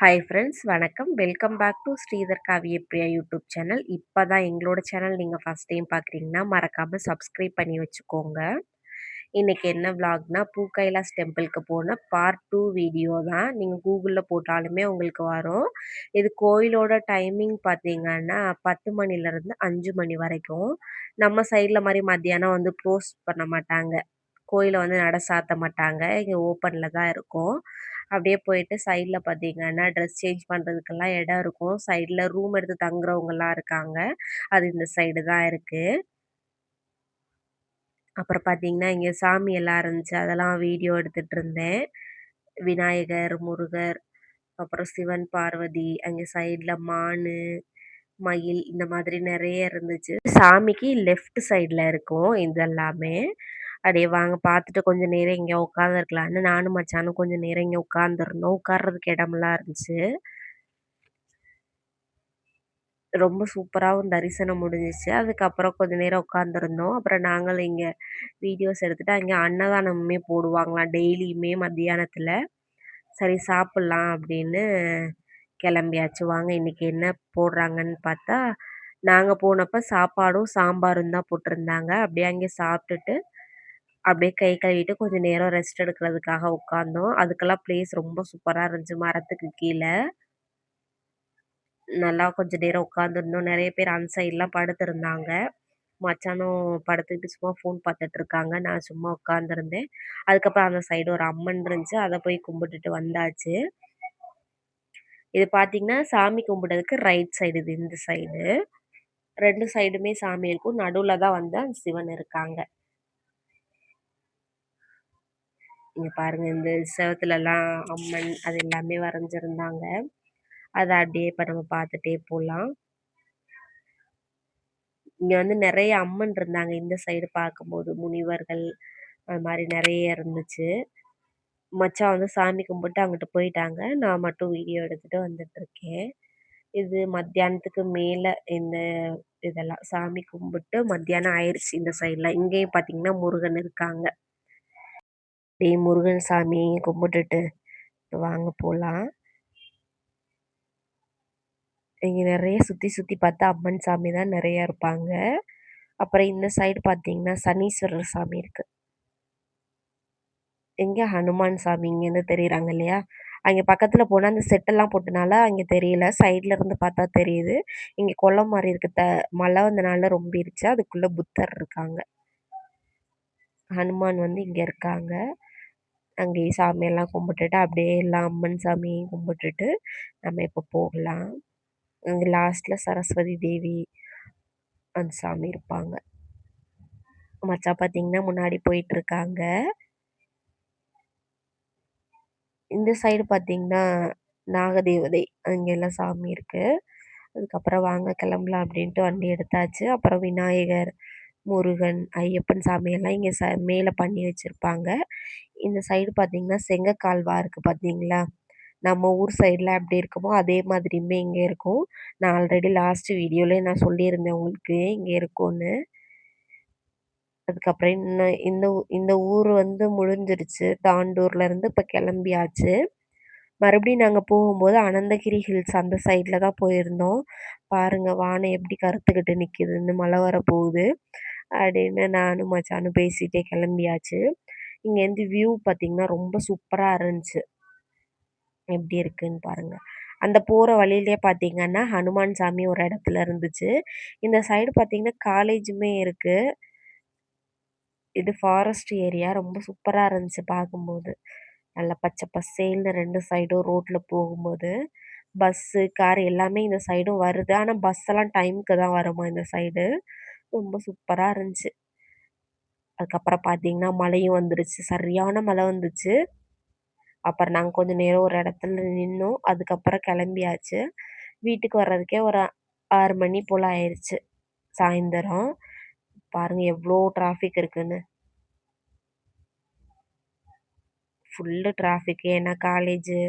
Hi friends வணக்கம். Welcome back to Sridhar Kaviyapriya YouTube channel. இப்போ தான் எங்களோட சேனல் நீங்கள் ஃபஸ்ட் டைம் பார்க்குறீங்கன்னா மறக்காமல் சப்ஸ்கிரைப் பண்ணி வச்சுக்கோங்க. இன்றைக்கி என்ன விலாக்னா பூக்கைலாஸ் டெம்பிளுக்கு போன பார்ட் 2 வீடியோ தான். நீங்கள் கூகுளில் போட்டாலுமே உங்களுக்கு வரும். இது கோயிலோட டைமிங் பார்த்தீங்கன்னா 10 மணிலேருந்து 5 மணி வரைக்கும். நம்ம சைடில் மாதிரி மத்தியானம் வந்து க்ளோஸ் பண்ண மாட்டாங்க. கோயிலை வந்து நட சாத்த மாட்டாங்க. இங்கே ஓப்பனில் தான் இருக்கும். அப்படியே போயிட்டு சைடில் பார்த்தீங்கன்னா ட்ரெஸ் சேஞ்ச் பண்ணுறதுக்கெல்லாம் இடம் இருக்கும். சைடில் ரூம் எடுத்து தங்குறவங்கலாம் இருக்காங்க. அது இந்த சைடு தான் இருக்குது. அப்புறம் பார்த்தீங்கன்னா இங்கே சாமி எல்லாம் இருந்துச்சு. அதெல்லாம் வீடியோ எடுத்துகிட்டு இருந்தேன். விநாயகர், முருகர், அப்புறம் சிவன், பார்வதி, அங்கே சைடில் மான், மயில் இந்த மாதிரி நிறைய இருந்துச்சு. சாமிக்கு லெஃப்ட் சைடில் இருக்கும் இதெல்லாமே. அப்படியே வாங்க பார்த்துட்டு கொஞ்சம் நேரம் இங்கே உட்காந்துருக்கலான்னு நானும் மச்சானும் கொஞ்சம் நேரம் இங்கே உட்காந்துருந்தோம். உட்கார்றதுக்கு இடமெல்லாம் இருந்துச்சு. ரொம்ப சூப்பராகவும் தரிசனம் முடிஞ்சிச்சு. அதுக்கப்புறம் கொஞ்ச நேரம் உட்காந்துருந்தோம். அப்புறம் நாங்களும் இங்கே வீடியோஸ் எடுத்துகிட்டு அங்கே அன்னதானமுமே போடுவாங்களாம் டெய்லியுமே மத்தியானத்தில். சரி சாப்பிட்லாம் அப்படின்னு கிளம்பியாச்சு. வாங்க இன்றைக்கி என்ன போடுறாங்கன்னு பார்த்தா, நாங்கள் போனப்போ சாப்பாடும் சாம்பாரும் தான் போட்டிருந்தாங்க. அப்படியே அங்கே சாப்பிட்டுட்டு அப்படியே கை கழுவிட்டு கொஞ்சம் நேரம் ரெஸ்ட் எடுக்கிறதுக்காக உட்காந்தோம். அதுக்கெல்லாம் பிளேஸ் ரொம்ப சூப்பராக இருந்துச்சு மரத்துக்கு கீழே. நல்லா கொஞ்சம் நேரம் உட்காந்துருந்தோம். நிறைய பேர் அந்த சைட்லாம் படுத்திருந்தாங்க. மச்சானும் படுத்துக்கிட்டு சும்மா ஃபோன் பார்த்துட்டு இருக்காங்க. நான் சும்மா உட்காந்துருந்தேன். அதுக்கப்புறம் அந்த சைடு ஒரு அம்மன் இருந்துச்சு. அதை போய் கும்பிட்டுட்டு வந்தாச்சு. இது பார்த்தீங்கன்னா சாமி கும்பிட்டதுக்கு ரைட் சைடு இது இந்த சைடு. 2 சைடுமே சாமி இருக்கும். நடுவில் தான் வந்து அந்த சிவன் இருக்காங்க. இங்கே பாருங்கள் இந்த செவத்துலலாம் அம்மன் அது எல்லாமே வரைஞ்சிருந்தாங்க. அதை அப்படியே இப்போ நம்ம பார்த்துட்டே போகலாம். இங்கே வந்து நிறைய அம்மன் இருந்தாங்க. இந்த சைடு பார்க்கும்போது முனிவர்கள் அது மாதிரி நிறைய இருந்துச்சு. மச்சான் வந்து சாமி கும்பிட்டு அங்கிட்டு போயிட்டாங்க. நான் மட்டும் வீடியோ எடுத்துகிட்டு வந்துட்டுருக்கேன். இது மத்தியானத்துக்கு மேலே இந்த இதெல்லாம் சாமி கும்பிட்டு மத்தியானம் ஆயிடுச்சு இந்த சைட்லாம். இங்கேயும் பார்த்தீங்கன்னா முருகன் இருக்காங்க. அப்படியே முருகன் சாமியையும் கும்பிட்டுட்டு வாங்க போகலாம். இங்கே நிறைய சுற்றி சுற்றி பார்த்தா அம்மன் சாமி தான் நிறையா இருப்பாங்க. அப்புறம் இந்த சைடு பார்த்தீங்கன்னா சனீஸ்வரர் சாமி இருக்குது. எங்கே ஹனுமான் சாமி இங்கேருந்து தெரியுறாங்க இல்லையா? அங்கே பக்கத்தில் போனால் அந்த செட்டெல்லாம் போட்டனால அங்கே தெரியல. சைடில் இருந்து பார்த்தா தெரியுது. இங்கே குளம் மாதிரி இருக்குது. மழை வந்தனால ரொம்பிருச்சு. அதுக்குள்ளே புத்தர் இருக்காங்க. ஹனுமான் வந்து இங்கே இருக்காங்க. அங்கேயே சாமியெல்லாம் கும்பிட்டுட்டு அப்படியே எல்லா அம்மன் சாமியையும் கும்பிட்டுட்டு நம்ம இப்போ போகலாம். அங்கே லாஸ்ட்டில் சரஸ்வதி தேவி அந்த சாமி இருப்பாங்க. மச்சான் பார்த்தீங்கன்னா முன்னாடி போயிட்டுருக்காங்க. இந்த சைடு பார்த்தீங்கன்னா நாகதேவதை அங்கெல்லாம் சாமி இருக்குது. அதுக்கப்புறம் வாங்க கிளம்பலாம் அப்படின்ட்டு வண்டி எடுத்தாச்சு. அப்புறம் விநாயகர், முருகன், ஐயப்பன் சாமியெல்லாம் இங்கே மேலே பண்ணி வச்சுருப்பாங்க. இந்த சைடு பார்த்தீங்கன்னா செங்கக்கால்வா இருக்குது பார்த்தீங்களா? நம்ம ஊர் சைடில் எப்படி இருக்குமோ அதே மாதிரியுமே இங்கே இருக்கும். நான் ஆல்ரெடி லாஸ்ட் வீடியோவிலே நான் சொல்லியிருந்தேன் உங்களுக்கு இங்கே இருக்கும்னு. அதுக்கப்புறம் இன்னும் இந்த ஊர் வந்து முடிஞ்சிருச்சு. தாண்டூர்லேருந்து இப்போ கிளம்பியாச்சு. மறுபடியும் நாங்கள் போகும்போது அனந்தகிரி ஹில்ஸ் அந்த சைடில் தான் போயிருந்தோம். பாருங்கள் வானம் எப்படி கருத்துக்கிட்டு நிற்கிதுன்னு, மழை வரப்போகுது அப்படின்னு நானும் மச்சானும் பேசிகிட்டே கிளம்பியாச்சு. இங்கேருந்து வியூ பார்த்திங்கன்னா ரொம்ப சூப்பராக இருந்துச்சு. எப்படி இருக்குன்னு பாருங்கள். அந்த போகிற வழியிலே பார்த்தீங்கன்னா ஹனுமான் சாமி ஒரு இடத்துல இருந்துச்சு. இந்த சைடு பார்த்தீங்கன்னா காலேஜுமே இருக்குது. இது ஃபாரஸ்ட் ஏரியா. ரொம்ப சூப்பராக இருந்துச்சு பார்க்கும்போது. நல்லா பச்சை பசேல்னு 2 சைடும் ரோட்டில் போகும்போது. பஸ்ஸு, கார் எல்லாமே இந்த சைடும் வருது. ஆனால் பஸ்ஸெல்லாம் டைமுக்கு தான் வருமா இந்த சைடு. ரொம்ப சூப்பராக இருந்துச்சு. அதுக்கப்புறம் பார்த்தீங்கன்னா மழையும் வந்துருச்சு. சரியான மழை வந்துச்சு. அப்புறம் நாங்கள் கொஞ்சம் நேரம் ஒரு இடத்துல நின்னோம். அதுக்கப்புறம் கிளம்பியாச்சு. வீட்டுக்கு வர்றதுக்கே ஒரு 6 மணி போல் ஆயிடுச்சு சாயந்தரம். பாருங்கள் எவ்வளோ டிராஃபிக் இருக்குன்னு. Full traffic. ஏன்னா காலேஜு,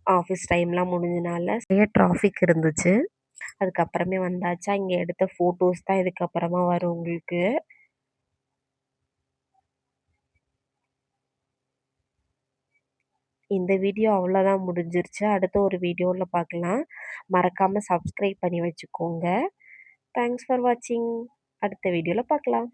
ஆஃபீஸ் டைம்லாம் முடிஞ்சனால நிறைய டிராஃபிக் இருந்துச்சு. அதுக்கப்புறமே வந்தாச்சா. இங்கே எடுத்த ஃபோட்டோஸ் தான் இதுக்கப்புறமா வரும் உங்களுக்கு. இந்த வீடியோ அவ்வளோதான் முடிஞ்சிருச்சு. அடுத்த ஒரு வீடியோல பார்க்கலாம். மறக்காம சப்ஸ்கிரைப் பண்ணி வச்சுக்கோங்க. தேங்க்ஸ் ஃபார் வாட்சிங். அடுத்த வீடியோல பார்க்கலாம்.